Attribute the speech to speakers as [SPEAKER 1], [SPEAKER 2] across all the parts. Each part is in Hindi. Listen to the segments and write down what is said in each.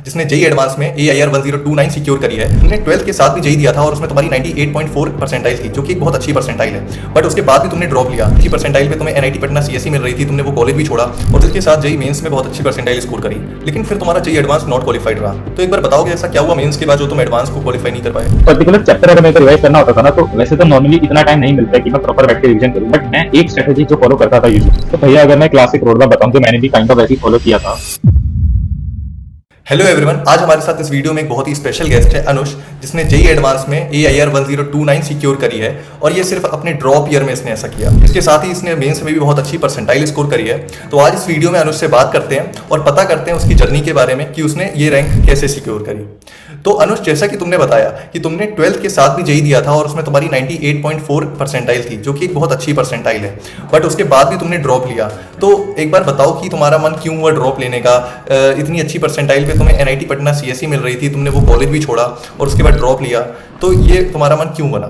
[SPEAKER 1] जिसने जेई एडवांस में AIR 1029 सिक्योर करी है। तुमने 12th के साथ भी जेई दिया था और उसमें तुम्हारी 98.4 परसेंटाइल थी, जो कि एक बहुत अच्छी परसेंटाइल है। बट उसके बाद भी तुमने ड्रॉप लिया। अच्छी परसेंटाइल पे तुम्हें NIT पटना CSE मिल रही थी, तुमने वो कॉलेज भी छोड़ा और उसके साथ जेई मेंस में बहुत अच्छी परसेंटाइल स्कोर करी, लेकिन फिर तुम्हारा जेई एडवांस नॉट क्वालिफाइड रहा। तो एक बार बताओगे ऐसा क्या हुआ मेंस के बाद जो तुम एडवांस को क्वालिफाई नहीं कर पाए?
[SPEAKER 2] पर्टिकुलर चैप्टर अगर मेरे को रिवाइज करना होता था ना, तो वैसे तो नॉर्मली इतना टाइम नहीं मिलता है कि मैं प्रॉपर बैठ के रिवीजन करूं, बट मैं एक स्ट्रेटेजी जो फॉलो करता था यूजुअली, तो भैया अगर मैं क्लासिक रोड मैप बताऊं तो मैंने भी काइंड ऑफ वैसे ही फॉलो किया था।
[SPEAKER 1] हेलो एवरीवन, आज हमारे साथ इस वीडियो में एक बहुत ही स्पेशल गेस्ट है अनुष, जिसने जेई एडवांस में AIR 1029 सिक्योर करी है और ये सिर्फ अपने ड्रॉप ईयर में इसने ऐसा किया। इसके साथ ही इसने मेंस में भी बहुत अच्छी परसेंटाइल स्कोर करी है। तो आज इस वीडियो में अनुष से बात करते हैं और पता करते हैं उसकी जर्नी के बारे में कि उसने ये रैंक कैसे सिक्योर करी। तो अनुष, जैसा कि तुमने बताया कि तुमने 12th के साथ भी जेई दिया था और उसमें तुम्हारी 98.4 परसेंटाइल थी, जो कि एक बहुत अच्छी परसेंटाइल है, बट उसके बाद भी तुमने ड्रॉप लिया। तो एक बार बताओ कि तुम्हारा मन क्यों हुआ ड्रॉप लेने का? इतनी अच्छी परसेंटाइल पे तुम्हें NIT पटना CSE मिल रही थी, तुमने वो कॉलेज भी छोड़ा और उसके बाद ड्रॉप लिया, तो ये तुम्हारा मन क्यों बना?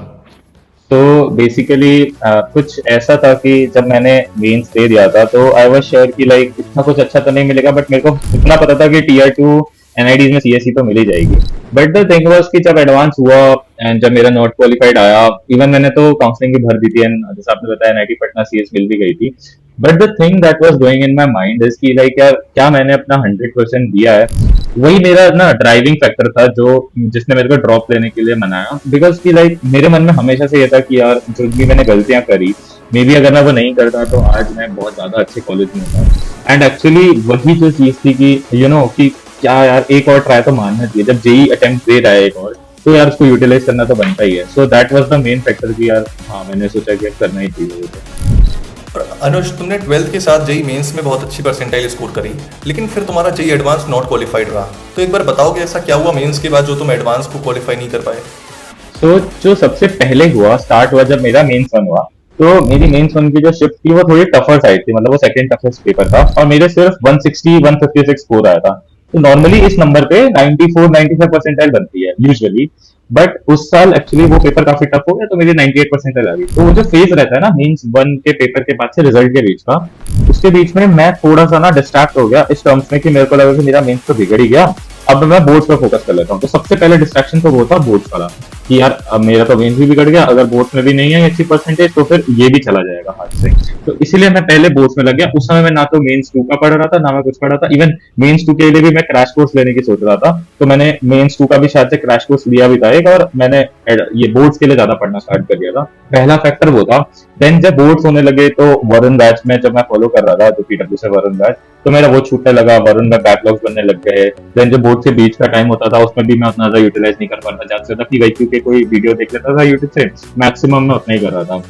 [SPEAKER 2] तो बेसिकली कुछ ऐसा था कि जब मैंने मेंस दे दिया था तो आई वाज श्योर कि लाइक इतना कुछ अच्छा तो नहीं मिलेगा, बट मेरे को इतना पता था कि Tier 2 NIDs में CSE तो मिल ही जाएगी। बट द थिंग वाज कि जब एडवांस हुआ एंड जब मेरा नॉट क्वालिफाइड आया, इवन मैंने तो काउंसलिंग भी भर दी थी एंड जैसे आपने बताया NIT पटना CS मिल भी गई थी। But the thing that was going in my mind is कि लाइक यार क्या मैंने अपना 100% दिया है? वही मेरा ना ड्राइविंग फैक्टर था जो जिसने मेरे को ड्रॉप लेने के लिए मनाया। बिकॉज कि लाइक मेरे मन में हमेशा से ये था कि यार जो भी मैंने गलतियां करी, मे बी अगर मैं वो नहीं करता तो आज मैं बहुत ज्यादा अच्छे कॉलेज में होता। एंड एक्चुअली वही जो चीज थी कि कि क्या यार एक और ट्राई तो मारना चाहिए। जब जेई अटेम्प्ट दे रहा है एक और, तो यार उसको यूटिलाइज करना तो बनता ही है। So that was the main factor कि यार हाँ, मैंने सोचा कि करना ही चाहिए।
[SPEAKER 1] और अनुष, तुमने 12th के साथ जेई मेंस में बहुत अच्छी परसेंटाइल स्कोर करी, लेकिन फिर तुम्हारा जेई एडवांस नॉट क्वालिफाइड रहा। तो एक बार बताओगे ऐसा क्या हुआ मेंस के बाद जो तुम एडवांस को क्वालिफाई नहीं कर पाए?
[SPEAKER 2] तो जो सबसे पहले हुआ स्टार्ट हुआ जब मेरा मेंस वन हुआ, तो मेरी मेंस वन की जो शिफ्ट थी वो थोड़ी टफर साइड थी, मतलब वो सेकंड टफेस्ट पेपर था और मेरे सिर्फ 160 156 स्कोर आया था। तो नॉर्मली इस नंबर पे 94 95 परसेंटाइल बनती है यूजुअली, बट उस साल एक्चुअली वो पेपर काफी टफ हो गया तो मेरी 98 परसेंटाइल आ गई। तो वो जो फेज रहता है ना मेंस वन के पेपर के बाद से रिजल्ट के बीच का, उसके बीच में मैं थोड़ा सा ना डिस्ट्रैक्ट हो गया इस टर्म्स में कि मेरे को लगा कि मेरा मेंस तो बिगड़ ही गया, अब मैं बोर्ड्स पर फोकस कर लेता हूँ। तो सबसे पहले डिस्ट्रैक्शन तो वो था बोर्ड्स वाला कि यार अब मेरा तो मेंस भी बिगड़ गया, अगर बोर्ड्स में भी नहीं है अच्छी परसेंटेज तो फिर ये भी चला जाएगा हाथ से। तो इसीलिए मैं पहले बोर्ड्स में लग गया। उस समय मैं ना तो मेंस 2 का पढ़ रहा था ना मैं कुछ पढ़ा था, इवन मेंस 2 के लिए भी मैं क्रैश कोर्स लेने की सोच रहा था। तो मैंने मेंस 2 का भी शायद से क्रैश कोर्स लिया भी था एक, और मैंने ये बोर्ड्स के लिए ज्यादा पढ़ना स्टार्ट कर दिया था। पहला फैक्टर वो था। देन जब बोर्ड्स होने लगे तो वरुण बैच में जब मैं फॉलो कर रहा था तो PW से वरुण बैच, तो मेरा वो छूटने लगा, वरुण में बैकलॉग्स बनने लग गए। देन जो बोर्ड से बीच का टाइम होता था उसमें भी मैं उतना ज्यादा यूटिलाइज नहीं कर पाता, ज्यादा से ज्यादा PYQ के कोई वीडियो देख लेता था यूट्यूब से, मैक्सिमम मैं उतना ही कर रहा था।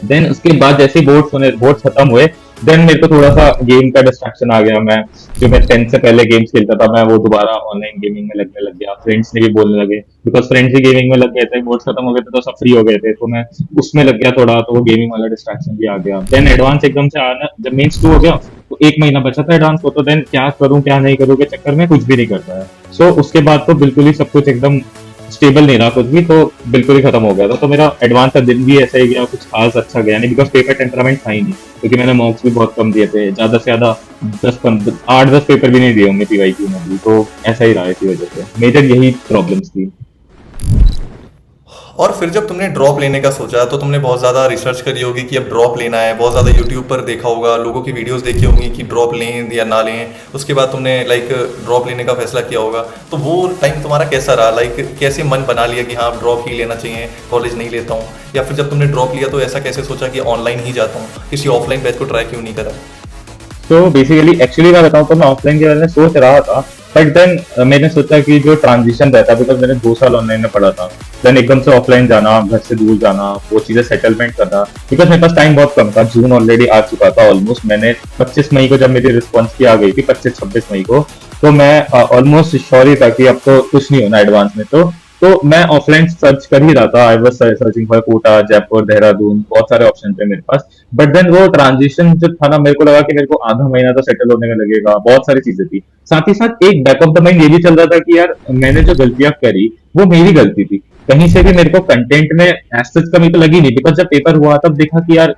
[SPEAKER 2] देन उसके बाद जैसे बोर्ड्स खत्म हुए, देन मेरे को थोड़ा सा गेम का डिस्ट्रैक्शन आ गया। मैं जो मैं 10th से पहले गेम्स खेलता था मैं वो दोबारा ऑनलाइन गेमिंग में लगने लग गया। फ्रेंड्स ने भी बोलने लगे, बिकॉज फ्रेंड्स भी गेमिंग में लग गए थे, बोर्ड्स खत्म हो गए थे तो सब फ्री हो गए थे, तो मैं उसमें लग गया थोड़ा, तो वो गेमिंग वाला डिस्ट्रैक्शन भी आ गया। देन एडवांस एकदम से आना, जब मेंस 2 हो गया तो 1 महीना बचा था एडवांस को, तो देन क्या करूं क्या नहीं करूं के चक्कर में कुछ भी नहीं कर पाया। सो उसके बाद तो बिल्कुल ही सब कुछ एकदम स्टेबल नहीं रहा कुछ भी, तो बिल्कुल ही खत्म हो गया था। तो मेरा एडवांस का दिन भी ऐसा ही गया, कुछ खास अच्छा गया नहीं, बिकॉज पेपर टेम्परामेंट था ही नहीं, क्योंकि मैंने मॉक्स भी बहुत कम दिए थे, ज्यादा से ज्यादा 8-10 पेपर भी नहीं दिए होंगे PYQ में भी। तो ऐसा ही रहा, इसी वजह से मेजर यही प्रॉब्लम्स थी।
[SPEAKER 1] और फिर जब तुमने ड्रॉप लेने का सोचा तो तुमने बहुत ज़्यादा रिसर्च करी होगी कि अब ड्रॉप लेना है, बहुत ज़्यादा यूट्यूब पर देखा होगा, लोगों की वीडियोस देखी होंगी कि ड्रॉप लें या ना लें। उसके बाद तुमने ड्रॉप लेने का फैसला किया होगा। तो वो टाइम तुम्हारा कैसा रहा? कैसे मन बना लिया कि हाँ ड्रॉप ही लेना चाहिए, कॉलेज नहीं लेता हूँ? या फिर जब तुमने ड्रॉप लिया तो ऐसा कैसे सोचा कि ऑनलाइन ही जाता हूँ, किसी ऑफलाइन बैच को ट्राई क्यों नहीं करा?
[SPEAKER 2] तो बेसिकली एक्चुअली मैं बताऊं तो मैं ऑफलाइन के बारे में सोच रहा था, बट देन मैंने सोचा कि जो ट्रांजिशन रहता है, बिकॉज मैंने 2 साल ऑनलाइन में पढ़ा था, देन एकदम से ऑफलाइन जाना, घर से दूर जाना, वो चीजें सेटलमेंट करना, बिकॉज मेरे पास टाइम बहुत कम था। जून ऑलरेडी आ चुका था ऑलमोस्ट। मैंने 25 मई को जब मेरी रिस्पॉन्स की आ गई थी, 25-26 मई को, तो मैं ऑलमोस्ट श्योर ही था कि अब तो कुछ नहीं होना एडवांस में। तो मैं ऑफलाइन सर्च कर ही रहा था। I was searching for Kota, Jaipur, Dehradun, बहुत सारे ऑप्शन थे मेरे पास। बट देन वो ट्रांजिशन जो था ना, मेरे को लगा कि मेरे को आधा महीना तो सेटल होने में लगेगा, बहुत सारी चीजें थी। साथ ही साथ एक बैक ऑफ द माइंड ये भी चल रहा था कि यार मैंने जो गलतियां करी वो मेरी गलती थी। कहीं से भी मेरे को कंटेंट में एज सच कमी तो लगी नहीं, बिकॉज जब पेपर हुआ तब देखा कि यार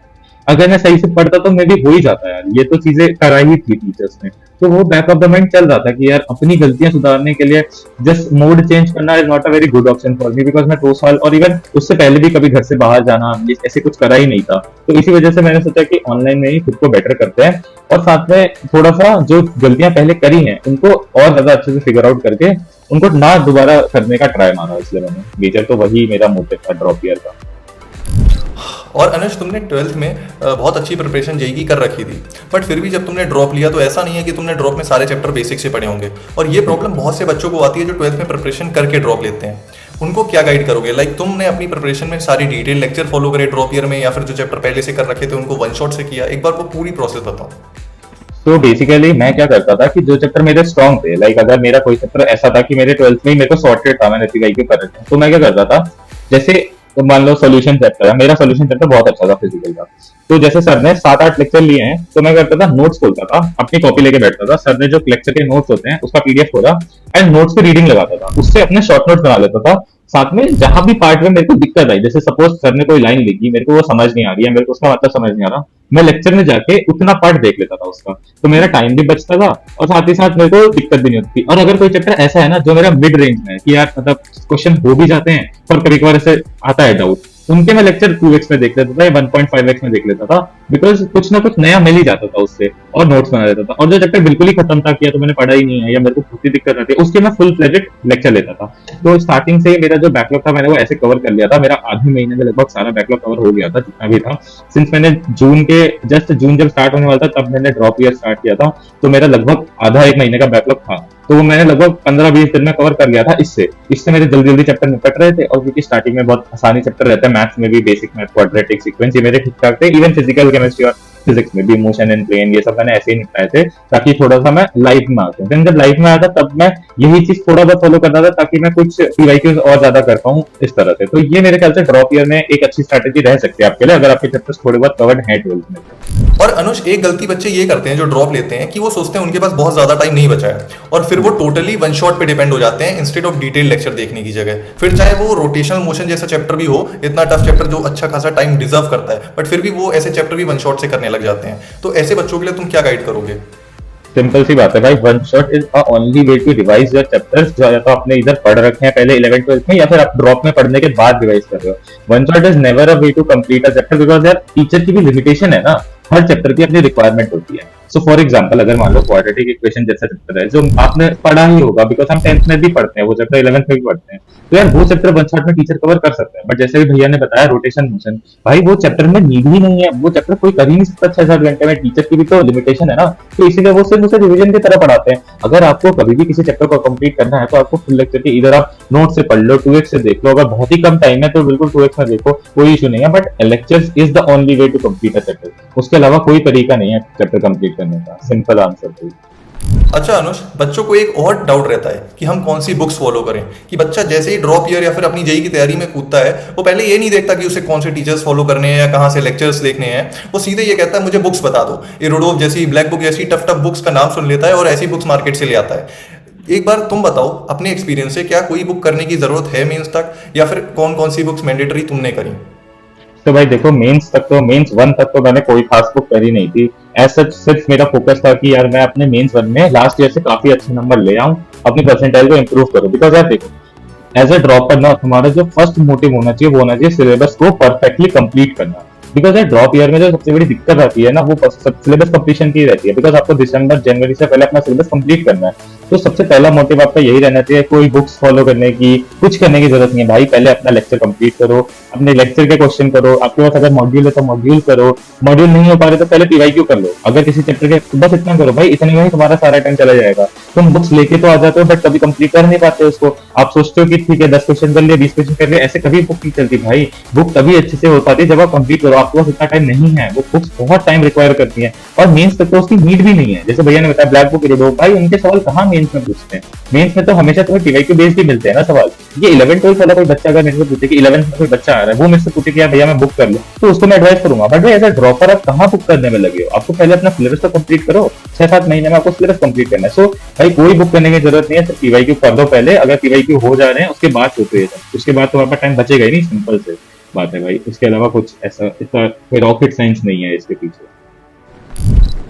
[SPEAKER 2] अगर मैं सही से पढ़ता तो मे भी हो ही जाता यार, ये तो चीजें कराई ही थी टीचर्स ने। तो वो बैक ऑफ द माइंड चल रहा था कि यार अपनी गलतियां सुधारने के लिए जस्ट मोड चेंज करना is not a very good option for me, because मैं 2 साल और इवन उससे पहले भी कभी घर से बाहर जाना ये ऐसे कुछ करा ही नहीं था। तो इसी वजह से मैंने सोचा कि ऑनलाइन में ही खुद को बेटर करते हैं, और साथ में थोड़ा सा जो गलतियां पहले करी हैं उनको और ज्यादा अच्छे से फिगर आउट करके उनको ना दोबारा करने का ट्राई मारा, इसलिए मैंने मेजर तो वही मेरा मोटिव था ड्रॉप ईयर का।
[SPEAKER 1] और अनुज, तुमने 12th में बहुत अच्छी प्रिपरेशन जेई की कर रखी थी, बट फिर भी जब तुमने ड्रॉप लिया तो ऐसा नहीं है कि तुमने ड्रॉप में सारे चैप्टर बेसिक से पढ़े होंगे, और ये प्रॉब्लम बहुत से बच्चों को आती है जो 12th में प्रिपरेशन करके ड्रॉप लेते हैं। उनको क्या गाइड करोगे? लाइक तुमने अपनी प्रिपरेशन में सारी डिटेल लेक्चर फॉलो करे ड्रॉप ईयर में, या फिर जो चैप्टर पहले से कर रखे थे उनको वन शॉट से किया? एक बार वो पूरी प्रोसेस बताओ।
[SPEAKER 2] तो बेसिकली मैं क्या करता था कि जो चैप्टर मेरे स्ट्रॉन्ग थे, लाइक अगर मेरा कोई चैप्टर ऐसा था कि मेरे 12th में ही मेरे को सॉर्टेड था, मैंने पीवाई क्यू कर रखा, तो मैं क्या करता था, जैसे तो मान लो सोल्यूशन चैप्टर है, मेरा सोल्यूशन चैप्टर बहुत अच्छा था फिजिकल का, तो जैसे सर ने 7-8 लेक्चर लिए हैं तो मैं करता था नोट्स खोलता था, अपनी कॉपी लेके बैठता था, सर ने जो लेक्चर के नोट्स होते हैं उसका पीडीएफ खोला एंड नोट्स की रीडिंग लगाता था, उससे अपने शॉर्ट नोट्स बना लेता था। साथ में जहां भी पार्ट में मेरे को दिक्कत आई, जैसे सपोज सर ने कोई लाइन लिखी, मेरे को वो समझ नहीं आ रही है, मेरे को उसका मतलब समझ नहीं आ रहा, मैं लेक्चर में जाके उतना पार्ट देख लेता था उसका, तो मेरा टाइम भी बचता था और साथ ही साथ मेरे को दिक्कत भी नहीं होती थी। और अगर कोई चैप्टर ऐसा है ना जो मेरा मिड रेंज में है कि यार मतलब क्वेश्चन हो भी जाते हैं पर कभी कभार ऐसे आता है डाउट, उनके मैं लेक्चर 2x में देख लेता था या 1.5x में देख लेता था, बिकॉज कुछ ना कुछ नया मिल ही जाता था उससे, और नोट्स बना लेता था। और जो चैप्टर बिल्कुल ही खत्म था किया तो मैंने पढ़ा ही नहीं है या मेरे को बहुत ही दिक्कत आती है, उसके मैं फुल फ्लेजेड लेक्चर लेता था। तो स्टार्टिंग से मेरा जो बैकलॉग था मैंने वो ऐसे कवर कर लिया था, मेरा आधे महीने में लगभग सारा बैकलॉग कवर हो गया था जितना भी था। सिंस मैंने जून जब स्टार्ट होने वाला था तब मैंने ड्रॉप ईयर स्टार्ट किया था, तो मेरा लगभग आधा 1 महीने का बैकलॉग था, तो वो मैंने लगभग 15-20 दिन में कवर कर लिया था। इससे मेरे जल्दी जल्दी चैप्टर निपट रहे थे, और क्योंकि स्टार्टिंग में बहुत आसानी चैप्टर रहता है, मैथ्स में भी बेसिक मैथ, क्वाड्रेटिक, सीक्वेंस, ये मेरे ठीक ठाक थे। इवन फिजिकल केमिस्ट्री और फिजिक्स में भी मोशन एंड प्लेन ये सब मैंने ऐसे ही निपटाए थे ताकि थोड़ा सा मैं लाइफ में आ जाऊं। देन जब लाइफ में आया था तब मैं यही चीज थोड़ा बहुत फॉलो करता था ताकि मैं कुछ पीवाईक्यूज और ज्यादा कर पाऊं इस तरह से। तो ये मेरे ख्याल से ड्रॉप ईयर में एक अच्छी स्ट्रैटेजी रह सकती है आपके लिए अगर आपके चैप्टर्स थोड़े बहुत कवर्ड हैं 12th में।
[SPEAKER 1] और अनुज, एक गलती बच्चे ये करते हैं जो ड्रॉप लेते हैं कि वो सोचते हैं उनके पास बहुत ज्यादा टाइम नहीं बचा है, और फिर वो टोटली वन शॉट पे डिपेंड हो जाते हैं इंस्टेड ऑफ डिटेल लेक्चर देखने की जगह। फिर चाहे वो रोटेशनल मोशन जैसा चैप्टर भी हो, इतना टफ चैप्टर जो अच्छा खासा टाइम डिजर्व करता है, बट फिर भी वो ऐसे चैप्टर भी वन शॉट से करने लग जाते हैं। तो ऐसे बच्चों के लिए तुम क्या गाइड करोगे?
[SPEAKER 2] सिंपल सी बात है भाई, one shot is a only way to revise your chapters, जो या तो आपने इधर पढ़ रखे हैं पहले 11th-12th में या फिर आप ड्रॉप में पढ़ने के बाद रिवाइज कर रहे हो। One shot is never a way to complete a chapter, because यार टीचर की भी लिमिटेशन है ना, हर चैप्टर की अपनी रिक्वायरमेंट होती है। सो फॉर एग्जांपल अगर मान लो क्वाड्रेटिक इक्वेशन जैसा चैप्टर है जो आपने पढ़ा ही होगा, बिकॉज हम 10th में भी पढ़ते हैं वो चैप्टर, 11th में भी पढ़ते हैं, तो यार वो चैप्टर वन शॉट में टीचर कवर कर सकते हैं। बट जैसे भी भैया ने बताया रोटेशन मोशन, भाई वो चैप्टर में नीड ही नहीं है, वो चैप्टर कोई कर ही नहीं सकता 6-7 घंटे में, टीचर की भी तो लिमिटेशन है ना, तो इसीलिए वो सिर्फ उसे रिविजन की तरह पढ़ाते हैं। अगर आपको कभी भी किसी चैप्टर को कंप्लीट करना है तो आपको फुल लेक्चर के इधर आप नोट से पढ़ लो, 2x से देख लो, अगर बहुत ही कम टाइम है तो बिल्कुल 2x में देखो, कोई इशू नहीं है। But lectures is the only way to complete a chapter, उसके अलावा कोई तरीका नहीं है चैप्टर कंप्लीट करने का। सिंपल आंसर है।
[SPEAKER 1] अच्छा अनुज, बच्चों को एक और डाउट रहता है कि हम कौन सी बुक्स फॉलो करें, कि बच्चा जैसे ही ड्रॉप ईयर या फिर अपनी जेई की तैयारी में कूदता है वो पहले ये नहीं देखता कि उसे कौन से टीचर्स फॉलो करने हैं या कहाँ से लेक्चर्स देखने हैं, वो सीधे ये कहता है मुझे बुक्स बता दो। ये रूडोल्फ जैसी, ब्लैक बुक जैसी टफ टफ बुक्स का नाम सुन लेता है और ऐसी बुक्स मार्केट से ले आता है। एक बार तुम बताओ अपने एक्सपीरियंस से, क्या कोई बुक करने की जरूरत है मेंस तक, या फिर कौन कौन सी बुक्स मैंडेटरी तुमने करी?
[SPEAKER 2] तो भाई देखो, मेंस 1 तक तो मैंने कोई खास बुक करी नहीं थी। ऐसा सिर्फ मेरा फोकस था कि यार मैं अपने मेंस 1 में लास्ट ईयर से काफी अच्छे नंबर ले आऊं, अपनी परसेंटाइल को इंप्रूव करूं। बिकॉज यार देखो, एज अ ड्रॉपर ना हमारा जो फर्स्ट मोटिव होना चाहिए वो होना चाहिए सिलेबस को परफेक्टली कंप्लीट करना। बिकॉज यार ड्रॉप ईयर में जो सबसे बड़ी दिक्कत आती है ना वो सिलेबस कंप्लीशन की रहती है, बिकॉज आपको दिसंबर जनवरी से पहले अपना सिलेबस कंप्लीट करना है। तो सबसे पहला मोटिव आपका यही रहना चाहिए, कोई बुक्स फॉलो करने की, कुछ करने की जरूरत नहीं है भाई। पहले अपना लेक्चर कंप्लीट करो, अपने लेक्चर के क्वेश्चन करो, आपके पास अगर मॉड्यूल है तो मॉड्यूल करो, मॉड्यूल नहीं हो पा रहे तो पहले पीवाईक्यू कर लो। अगर किसी चैप्टर के बस इतना करो भाई, इतने में ही तुम्हारा सारा टाइम चला जाएगा। तुम बुक्स लेके तो आ जाते हो बट कभी कंप्लीट कर नहीं पाते उसको। आप सोचते हो कि ठीक है 10 क्वेश्चन कर लिए, 20 क्वेश्चन कर लिए, ऐसे कभी बुक नहीं चलती भाई। बुक तभी अच्छे से हो पाती है जब आप कंप्लीट करो। आपके पास इतना टाइम नहीं है, वो बुक्स बहुत टाइम रिक्वायर करती है और मेंस तक तो उसकी नीड भी नहीं है। जैसे भैया ने बताया ब्लैक बुक रीडो, भाई उनके सवाल कहाँ मेंस में पूछते हैं? मेंस में तो हमेशा तुम्हें पीवाईक्यू बेस्ड ही मिलते हैं ना सवाल। ये 11th-12th वाला कोई बच्चा अगर मेरे से पूछे कि 11th में कोई बच्चा आ रहा है, वो मेरे से पूछे कि यार भैया मैं बुक कर लूं, तो उसको मैं एडवाइस करूंगा। बट भाई एज अ ड्रॉपर आप कहाँ बुक करने में लगे हो? आपको पहले अपना सिलेबस तो कंप्लीट करो, 6-7 महीने में आपको सिलेबस कंप्लीट करना है। सो भाई कोई बुक करने की जरूरत नहीं है, सिर्फ पीवाईक्यू कर दो पहले। अगर पीवाईक्यू हो जा रहे हैं उसके बाद सोचो, उसके बाद तुम्हारे पास टाइम बचेगा ही नहीं, सिंपल से। बात है भाई, उसके अलावा कुछ ऐसा इतना कोई रॉकेट साइंस नहीं है इसके पीछे।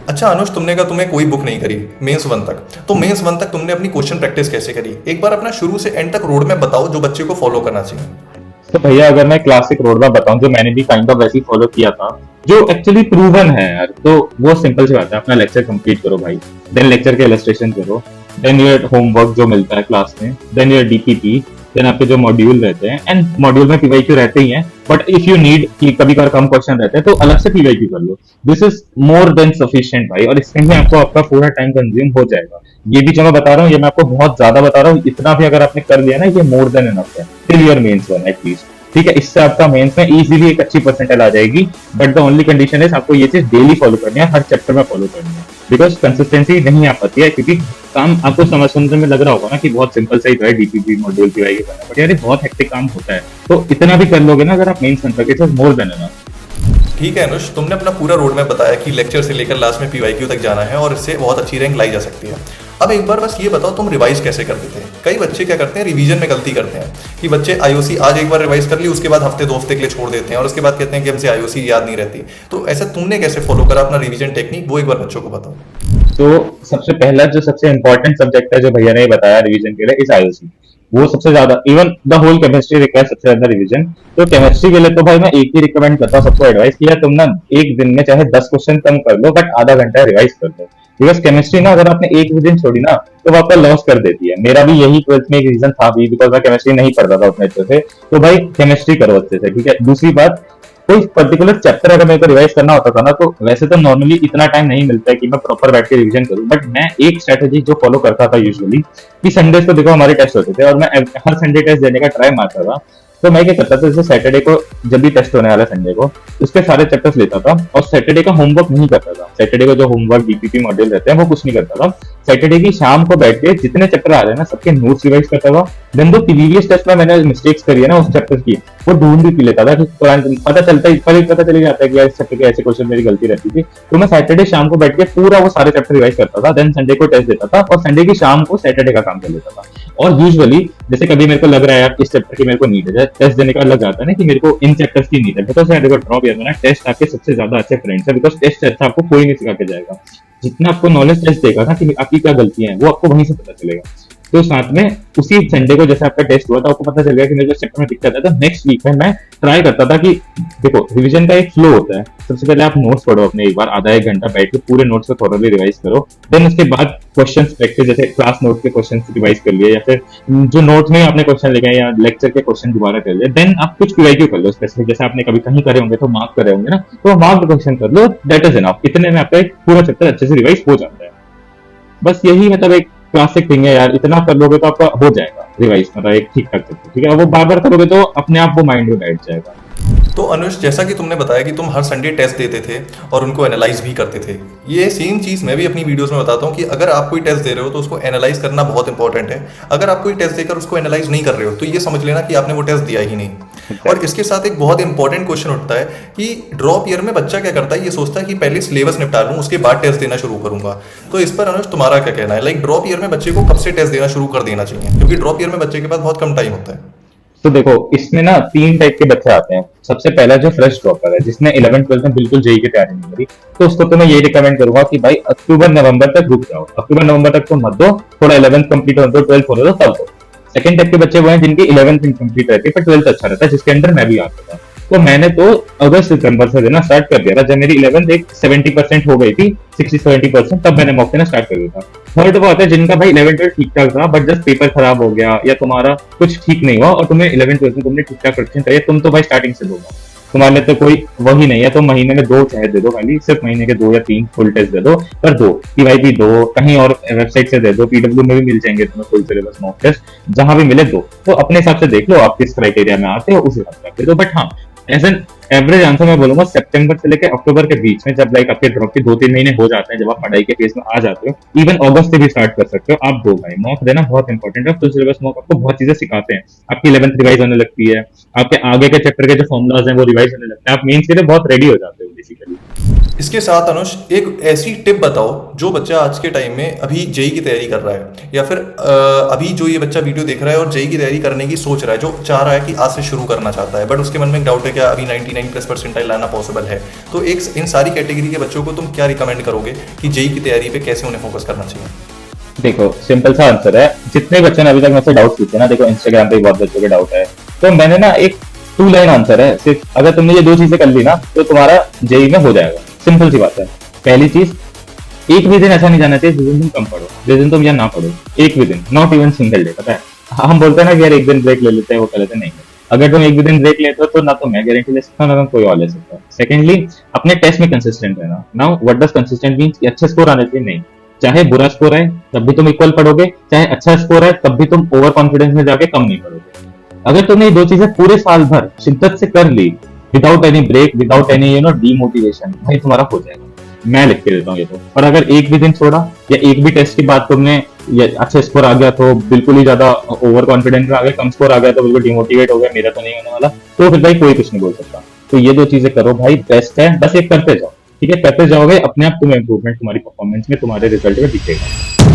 [SPEAKER 1] अच्छा अनुष, तुमने कहा तुम्हें कोई बुक नहीं करी मेंस वन तक, तो मेंस वन तक तुमने अपनी क्वेश्चन प्रैक्टिस कैसे करी? एक बार अपना शुरू से एंड तक रोड मैप बताओ जो बच्चे को फॉलो करना चाहिए।
[SPEAKER 2] तो भैया अगर मैं क्लासिक रोड मैप बताऊं जो मैंने भी काइंड ऑफ वैसे ही फॉलो किया था, जो एक्चुअली प्रूवन है यार, तो वो सिंपल सी बात है, अपना लेक्चर कंप्लीट करो भाई, देन लेक्चर के इलस्ट्रेशन करो, देन योर होमवर्क जो मिलता है क्लास में, देन योर डीपीपी, देन आपके जो मॉड्यूल रहते हैं, एंड मॉड्यूल में पीवाईक्यू रहते ही हैं, बट इफ यू नीड कि कभी कभार कम क्वेश्चन रहते हैं तो अलग से पीवाईक्यू कर लो। This is more than sufficient भाई, और इसमें भी आपको आपका पूरा टाइम कंज्यूम हो जाएगा। ये भी जो मैं बता रहा हूँ ये मैं आपको बहुत ज्यादा बता रहा हूँ, इतना भी अगर आपने कर लिया ना ये मोर देन इनफ है till your mains one at least. ठीक है, इससे आपका मेंस में इजीली एक अच्छी परसेंटाइल आ जाएगी, but the only condition is आपको ये चीज डेली फॉलो करनी है, हर चैप्टर में फॉलो करनी है, बिकॉज कंसिस्टेंसी नहीं आ पाती है, क्योंकि काम आपको समझने में लग रहा होगा ना कि बहुत सिंपल सा ही तो है डीपीपी मॉड्यूल पीवाई के करना, बट यार ये बहुत हेक्टिक काम होता है, तो इतना भी कर लोगे ना अगर आप मेंस बन सके तो मोर देन एनफ।
[SPEAKER 1] ठीक है अनुष, तुमने अपना पूरा रोड मैप बताया कि लेक्चर से लेकर लास्ट में पीवाईक्यू तक जाना है और इससे बहुत अच्छी रैंक लाई जा सकती है। अब एक बार बस ये बताओ तुम रिवाइज कैसे करते थे? कई बच्चे क्या करते हैं, रिवीजन में गलती करते हैं कि बच्चे आईओसी आज एक बार रिवाइज कर ली, उसके बाद हफ्ते 2 हफ्ते के लिए छोड़ देते हैं और उसके बाद कहते हैं कि हमसे आईओसी याद नहीं रहती। तो ऐसा तुमने कैसे फॉलो करा अपना रिवीजन टेक्निक, वो एक बार बच्चों को बताओ।
[SPEAKER 2] तो सबसे पहला जो सबसे इंपॉर्टेंट सब्जेक्ट है जो भैया ने बताया रिवीजन के लिए इज आईओसी, वो सबसे ज्यादा, even the whole chemistry require सबसे ज्यादा रिवीजन। तो केमिस्ट्री के लिए तो भाई मैं एक ही रिकमेंड करता हूँ सबको एडवाइस किया, तुम ना एक दिन में चाहे 10 क्वेश्चन कम कर लो बट आधा घंटा रिवाइज कर दो, बिकॉज केमिस्ट्री ना अगर आपने एक भी दिन छोड़ी ना तो वो आपका लॉस कर देती है। मेरा भी यही 12th में एक रीजन था भी, बिकॉज मैं केमिस्ट्री नहीं पढ़ता था उतने अच्छे से, तो भाई केमिस्ट्री करो अच्छे से। ठीक है, दूसरी बात, कोई पर्टिकुलर चैप्टर अगर मेरे को रिवाइज करना होता था ना, तो वैसे तो नॉर्मली इतना टाइम नहीं मिलता है कि मैं प्रॉपर बैठ के रिवीजन करूं, बट मैं एक स्ट्रेटेजी जो फॉलो करता था यूजुअली कि संडे को देखो हमारे टेस्ट होते थे और मैं हर संडे टेस्ट देने का ट्राई मारता था। तो मैं क्या करता था, जैसे सैटरडे को जब भी टेस्ट होने वाला संडे को, उसके सारे चैप्टर्स लेता था और सैटरडे का होमवर्क नहीं करता था। सैटरडे को जो होमवर्क डीपीपी मॉड्यूल रहते हैं वो कुछ नहीं करता था। सैटरडे की शाम को बैठ के जितने चैप्टर आ रहे हैं ना सबके नोट्स रिवाइज करता था। देन दो प्रीवियस टेस्ट में मैंने मिस्टेक्स करी है ना उस चैप्टर की, वो ढूंढ भी लेता था कि पता चलता है, पता चल जाता है कि इस चैप्टर के ऐसे क्वेश्चन मेरी गलती रहती थी। तो मैं सैटरडे शाम को बैठ के पूरा वो सारे चैप्टर रिवाइज करता था, देन संडे को टेस्ट देता था और संडे की शाम को सैटरडे का काम कर लेता था। और यूजुअली जैसे कभी मेरे को लग रहा है यार इस चैप्टर की मेरे को नीड है, टेस्ट देने का लग जाता है ना कि मेरे को इन चैप्टर्स की नीड है, तो देखो ड्रॉप ईयर में ना टेस्ट आपके सबसे ज्यादा अच्छे फ्रेंड्स है, बिकॉज टेस्ट अच्छा आपको कोई नहीं सिखा के जाएगा। जितना आपको नॉलेज टेस्ट देगा ना कि आपकी क्या गलतियां हैं वो आपको वहीं से पता चलेगा। तो साथ में उसी संडे को जैसे आपका टेस्ट हुआ था आपको पता चल गया कि मेरे को चैप्टर में दिक्कत है, तो नेक्स्ट वीक में मैं ट्राई करता था कि देखो रिवीजन का एक फ्लो होता है, सबसे पहले आप नोट्स पढ़ो अपने, एक बार आधा एक घंटा बैठ के पूरे नोट्स को थोड़ा भी रिवाइज करो, देन उसके बाद क्वेश्चन प्रैक्टिस, जैसे क्लास नोट के क्वेश्चन रिवाइज कर लिए या फिर जो नोट में आपने क्वेश्चन लिखे या लेक्चर के क्वेश्चन दोबारा कर लिए, देन आप कुछ पीवाईक्यू कर लो स्पेसिफिक, जैसे आपने कभी कहीं करे होंगे तो मार्क करे होंगे ना, तो मार्क क्वेश्चन कर लो, दैट इज इनफ। इतने में आपका एक पूरा चैप्टर अच्छे से रिवाइज हो जाता है। बस यही मतलब एक क्लासिक थिंग है यार, इतना कर लोगे तो आपका हो जाएगा रिवाइज, मतलब एक ठीक ठाक चैप्टर। ठीक है, वो बार बार करोगे तो अपने आप वो माइंड में बैठ जाएगा।
[SPEAKER 1] तो अनुष, जैसा कि तुमने बताया कि तुम हर संडे टेस्ट देते थे और उनको एनालाइज भी करते थे, ये सेम चीज़ मैं भी अपनी वीडियोस में बताता हूँ कि अगर आप कोई टेस्ट दे रहे हो तो उसको एनालाइज करना बहुत इंपॉर्टेंट है। अगर आप कोई टेस्ट देकर उसको एनालाइज नहीं कर रहे हो तो ये समझ लेना कि आपने वो टेस्ट दिया ही नहीं। और इसके साथ एक बहुत इंपॉर्टेंट क्वेश्चन उठता है कि ड्रॉप ईयर में बच्चा क्या करता है, ये सोचता है कि पहले सिलेबस निपटा लूँ उसके बाद टेस्ट देना शुरू करूंगा। तो इस पर अनुष तुम्हारा क्या कहना है, लाइक ड्रॉप ईयर में बच्चे को कब से टेस्ट देना शुरू कर देना चाहिए, क्योंकि ड्रॉप ईयर में बच्चे के पास बहुत कम टाइम होता है।
[SPEAKER 2] तो देखो इसमें ना 3 टाइप के बच्चे आते हैं। सबसे पहला जो फ्रेश ड्रॉपर है जिसने 11th-12th में बिल्कुल जेई की तैयारी नहीं करी, तो उसको तो मैं ये रिकमेंड करूंगा कि भाई अक्टूबर नवंबर तक रुक जाओ, अक्टूबर नवंबर तक तो मत दो, थोड़ा 11th कंप्लीट हो दो, 12th हो दो तब दो। सेकंड टाइप के बच्चे वो हैं जिनकी 11th इनकम्प्लीट रहती है पर 12th अच्छा रहता है, जिसके अंदर मैं भी आता था। तो मैंने तो अगस्त सितंबर से देना स्टार्ट कर दिया था, जब मेरी 11th एक 70% हो गई थी, 60-70%, तब मैंने मॉक देना स्टार्ट कर दिया था। थर्ड वो आता है जिनका भाई 11th-12th ठीक ठाक था बट जस्ट पेपर खराब हो गया या तुम्हारा कुछ ठीक नहीं हुआ और तुम्हें 11th-12th में तुमने ठीक ठाक क्वेश्चन चाहिए, तुम तो भाई स्टार्टिंग से दोगे, तुम्हारे लिए तो कोई वही नहीं है, तो महीने में 2 चाहे दे दो, खाली सिर्फ महीने के 2 या 3 फुल टेस्ट दे दो, पर 2 पीवाईपी दो, कहीं और वेबसाइट से दे दो, पीडब्ल्यू में भी मिल जाएंगे तुम्हें फुल सिलेबस मॉक टेस्ट, जहां भी मिले दो। तो अपने हिसाब से देख लो आप किस क्राइटेरिया में आते हो, उस हिसाब से दे दो। बट हाँ, एज एन एवरेज आंसर मैं बोलूंगा सितंबर से लेकर अक्टूबर के बीच में, जब लाइक आपके ड्रॉप के 2-3 महीने हो जाते हैं, जब आप पढ़ाई के फेज में आ जाते हो, इवन अगस्त से भी स्टार्ट कर सकते हो आप। दो भाई मॉक देना बहुत इंपॉर्टेंट है, फुल सिलेबस मॉक आपको बहुत चीजें सिखाते हैं, आपकी 11th रिवाइज होने लगती है, आपके आगे के चैप्टर के जो फॉर्मुलाज हैं वो रिवाइज होने लगते हैं, आप मेंस के लिए बहुत रेडी हो जाते हो बेसिकली।
[SPEAKER 1] इसके साथ अनुष एक ऐसी टिप बताओ जो बच्चा आज के टाइम में अभी जेई की तैयारी कर रहा है, या फिर अभी जो ये बच्चा वीडियो देख रहा है और जेई की तैयारी करने की सोच रहा है, जो चाह रहा है कि आज से शुरू करना चाहता है, बट उसके मन में एक डाउट है क्या अभी 99+ लाना पॉसिबल है। तो एक इन सारी कैटेगरी के बच्चों को तुम क्या रिकमेंड करोगे कि जेई की तैयारी पे कैसे उन्हें फोकस करना चाहिए?
[SPEAKER 2] देखो सिंपल सा आंसर है, जितने बच्चों ने अभी तक मुझसे डाउट पूछे ना, देखो इंस्टाग्राम पे बहुत बच्चों के डाउट है, तो मैंने ना एक 2 लाइन आंसर है सिर्फ, अगर तुमने ये 2 चीजें कर ली ना तो तुम्हारा जेई में हो जाएगा। सिंपल सी बात है। पहली चीज, एक भी दिन ऐसा नहीं जाना चाहिए जिस दिन तुम कम पढ़ो, जिस दिन तुम या ना पढ़ो, एक भी दिन, नॉट इवन सिंगल डे। पता है हम बोलते हैं ना कि यार एक दिन ब्रेक ले लेते हैं, वो कर लेते नहीं। अगर तुम एक भी दिन ब्रेक लेते हो तो ना तो मैं गारंटी ले सकता हूँ, ना तुम कोई और ले सकता है। सेकेंडली, अपने टेस्ट में कंसिस्टेंट रहना। Now what does consistent mean? अच्छे स्कोर आने चाहिए नहीं, चाहे बुरा स्कोर है तब भी तुम इक्वल पढ़ोगे, चाहे अच्छा स्कोर है तब भी तुम ओवर कॉन्फिडेंस में जाके कम नहीं पढ़ोगे। अगर तुमने ये 2 चीजें पूरे साल भर शिद्दत से कर ली, without any break, without any demotivation, भाई तुम्हारा हो जाएगा। मैं लिख के देता हूँ ये तो। और अगर एक भी दिन छोड़ा या एक भी टेस्ट के बाद तुमने ये अच्छा स्कोर आ गया तो बिल्कुल ही ज्यादा ओवर कॉन्फिडेंट में आ गया, कम स्कोर आ गया तो बिल्कुल डिमोटिवेट हो गया, मेरा तो नहीं होने वाला, तो फिर भाई कोई कुछ नहीं बोल सकता। तो ये 2 चीजें करो भाई, बेस्ट है। बस एक करते जाओ, ठीक है? करते जाओगे, अपने आप तुम्हें इंप्रूवमेंट तुम्हारी परफॉर्मेंस में, तुम्हारे रिजल्ट में दिखेगा।